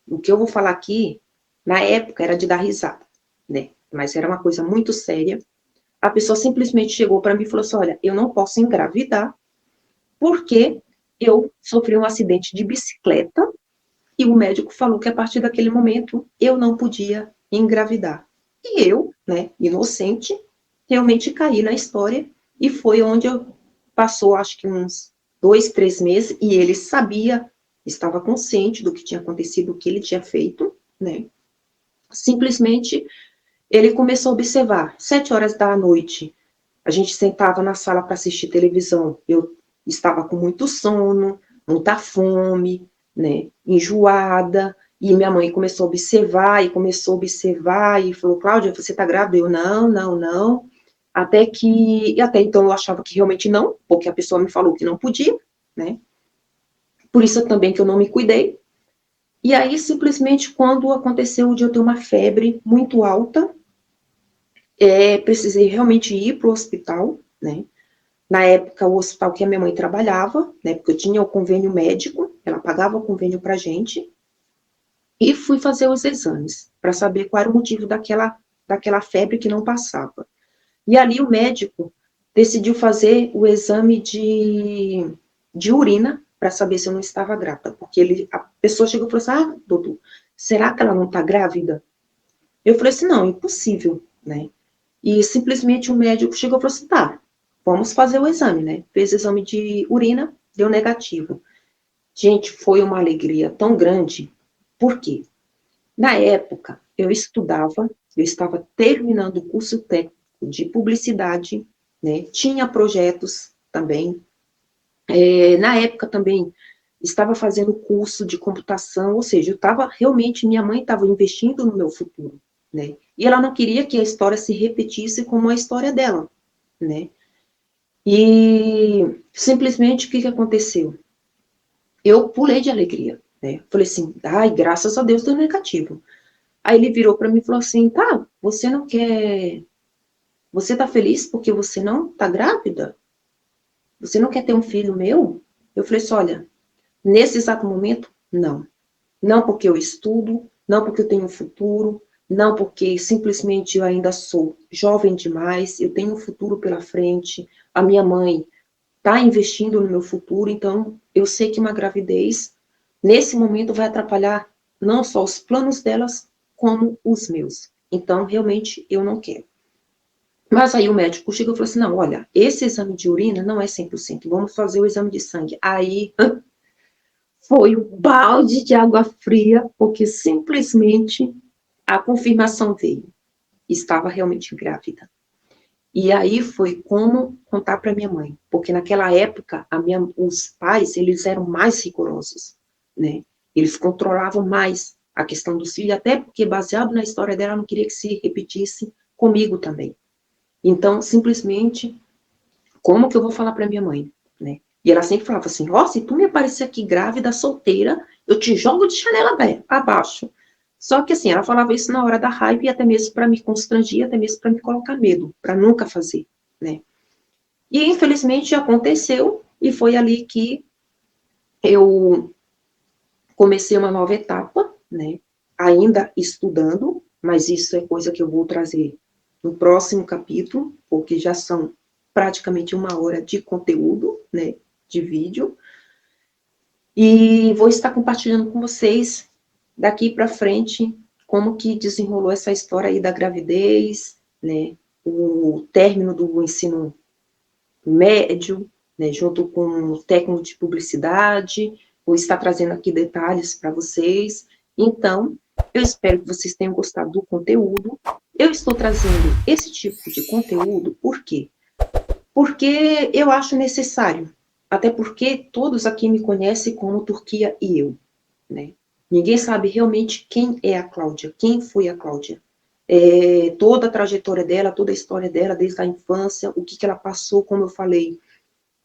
O que eu vou falar aqui, na época, era de dar risada, né? Mas era uma coisa muito séria. A pessoa simplesmente chegou para mim e falou assim, olha, eu não posso engravidar, porque eu sofri um acidente de bicicleta, e o médico falou que a partir daquele momento eu não podia engravidar. E eu, né, inocente, realmente caí na história e foi onde eu passou, acho que uns 2, 3 meses, e ele sabia, estava consciente do que tinha acontecido, o que ele tinha feito, né? Simplesmente ele começou a observar. 7 horas da noite, a gente sentava na sala para assistir televisão. Eu estava com muito sono, muita fome, né, enjoada, e minha mãe começou a observar, e falou, Cláudia, você está grávida? Eu, não, não, não. Até então eu achava que realmente não, porque a pessoa me falou que não podia, né, por isso também que eu não me cuidei. E aí, simplesmente, quando aconteceu de eu ter uma febre muito alta, precisei realmente ir para o hospital, né, na época, o hospital que a minha mãe trabalhava, né, porque eu tinha o convênio médico, ela pagava o convênio pra gente, e fui fazer os exames, para saber qual era o motivo daquela febre que não passava. E ali o médico decidiu fazer o exame de urina, para saber se eu não estava grávida, porque a pessoa chegou e falou assim, doutor, será que ela não está grávida? Eu falei assim, não, impossível, né? E simplesmente o médico chegou e falou assim, tá, vamos fazer o exame, né? Fez o exame de urina, deu negativo. Gente, foi uma alegria tão grande. Por quê? Na época, eu estava terminando o curso técnico de publicidade, né? Tinha projetos também. Na época também, estava fazendo curso de computação, ou seja, eu estava realmente, minha mãe estava investindo no meu futuro, né? E ela não queria que a história se repetisse como a história dela, né? E simplesmente o que aconteceu? Eu pulei de alegria, né? Falei assim, ai, graças a Deus deu negativo. Aí ele virou para mim e falou assim, tá, você não quer Você tá feliz porque você não tá grávida? Você não quer ter um filho meu? Eu falei assim, olha, nesse exato momento, não. Não porque eu estudo, não porque eu tenho um futuro, não porque simplesmente eu ainda sou jovem demais, eu tenho um futuro pela frente, a minha mãe está investindo no meu futuro, então eu sei que uma gravidez, nesse momento, vai atrapalhar não só os planos delas, como os meus. Então, realmente, eu não quero. Mas aí o médico chegou e falou assim, não, olha, esse exame de urina não é 100%, vamos fazer o exame de sangue. Aí foi um balde de água fria, porque simplesmente a confirmação veio. Estava realmente grávida. E aí foi como contar para minha mãe, porque naquela época os pais eles eram mais rigorosos, né? Eles controlavam mais a questão dos filhos, até porque baseado na história dela, não queria que se repetisse comigo também. Então, simplesmente, como que eu vou falar para minha mãe, né? E ela sempre falava assim, ó, se tu me aparecer aqui grávida, solteira, eu te jogo de chanela abaixo. Só que assim, ela falava isso na hora da raiva e até mesmo para me constranger, até mesmo para me colocar medo, para nunca fazer, né? E infelizmente aconteceu e foi ali que eu comecei uma nova etapa, né? Ainda estudando, mas isso é coisa que eu vou trazer no próximo capítulo, porque já são praticamente 1 hora de conteúdo, né? De vídeo. E vou estar compartilhando com vocês daqui para frente como que desenrolou essa história aí da gravidez, né? O término do ensino médio, né, junto com o técnico de publicidade, vou estar trazendo aqui detalhes para vocês. Então, eu espero que vocês tenham gostado do conteúdo. Eu estou trazendo esse tipo de conteúdo, por quê? Porque eu acho necessário, até porque todos aqui me conhecem como Turquia e eu, né? Ninguém sabe realmente quem é a Cláudia, quem foi a Cláudia. Toda a trajetória dela, toda a história dela, desde a infância, o que ela passou, como eu falei,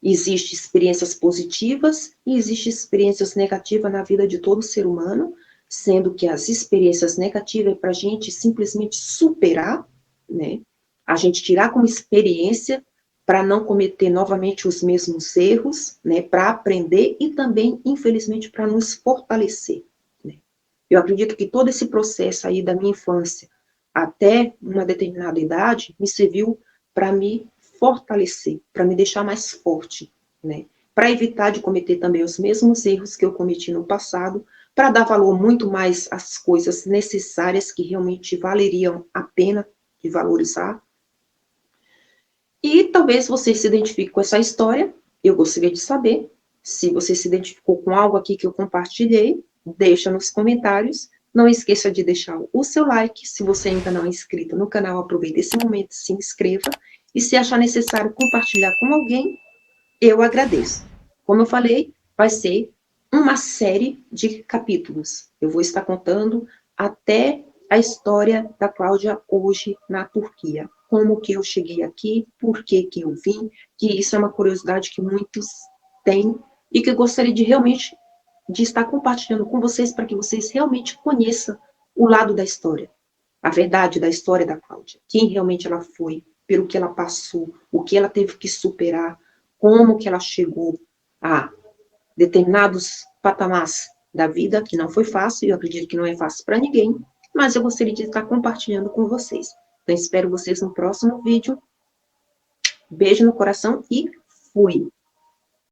existem experiências positivas e existem experiências negativas na vida de todo ser humano, sendo que as experiências negativas é para a gente simplesmente superar, né? A gente tirar como experiência para não cometer novamente os mesmos erros, né? Para aprender e também, infelizmente, para nos fortalecer, né? Eu acredito que todo esse processo aí da minha infância até uma determinada idade me serviu para me fortalecer, para me deixar mais forte, né? Para evitar de cometer também os mesmos erros que eu cometi no passado, para dar valor muito mais às coisas necessárias que realmente valeriam a pena de valorizar. E talvez você se identifique com essa história, eu gostaria de saber. Se você se identificou com algo aqui que eu compartilhei, deixa nos comentários. Não esqueça de deixar o seu like. Se você ainda não é inscrito no canal, aproveite esse momento, se inscreva. E se achar necessário compartilhar com alguém, eu agradeço. Como eu falei, vai ser uma série de capítulos. Eu vou estar contando até a história da Cláudia hoje na Turquia. Como que eu cheguei aqui, por que que eu vim, que isso é uma curiosidade que muitos têm e que eu gostaria de realmente de estar compartilhando com vocês para que vocês realmente conheçam o lado da história, a verdade da história da Cláudia, quem realmente ela foi, pelo que ela passou, o que ela teve que superar, como que ela chegou a determinados patamares da vida, que não foi fácil, eu acredito que não é fácil para ninguém, mas eu gostaria de estar compartilhando com vocês. Então, espero vocês no próximo vídeo. Beijo no coração e fui!